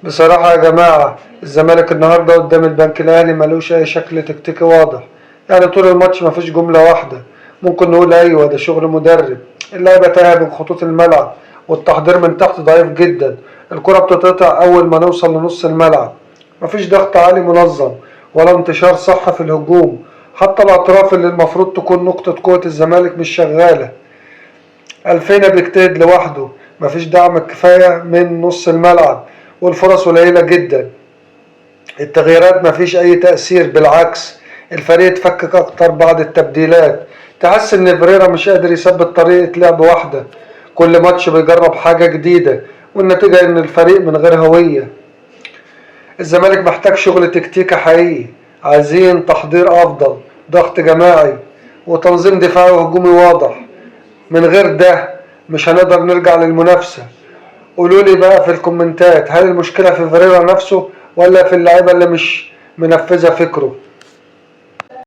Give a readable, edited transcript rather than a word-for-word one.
بصراحة يا جماعة الزمالك النهاردة قدام البنك الأهلي ملوش أي شكل تكتيكي واضح. يعني طول الماتش مفيش جملة واحدة ممكن نقول أيوة ده شغل مدرب. اللعيبة تايهة بين خطوط الملعب، والتحضير من تحت ضعيف جدا. الكرة بتتقطع أول ما نوصل لنص الملعب. مفيش ضغط عالي منظم ولا انتشار صح في الهجوم. حتى الأطراف اللي المفروض تكون نقطة قوة الزمالك مش شغالة. الفينا بيجتهد لوحده. مفيش دعم كفاية من نص الملعب، والفرص قليلة جدا. التغييرات مفيش أي تأثير، بالعكس الفريق اتفكك أكتر بعد التبديلات. تحس إن بريرا مش قادر يثبت طريقة لعب واحدة. كل ماتش بيجرب حاجة جديدة، والنتيجة إن الفريق من غير هوية. الزمالك محتاج شغل تكتيكي حقيقي. عايزين تحضير أفضل، ضغط جماعي، وتنظيم دفاعي وهجومي واضح. من غير ده مش هنقدر نرجع للمنافسة. قولولي بقى في الكومنتات، هل المشكلة في فيريرا نفسه ولا في اللعيبة اللي مش منفذة فكره؟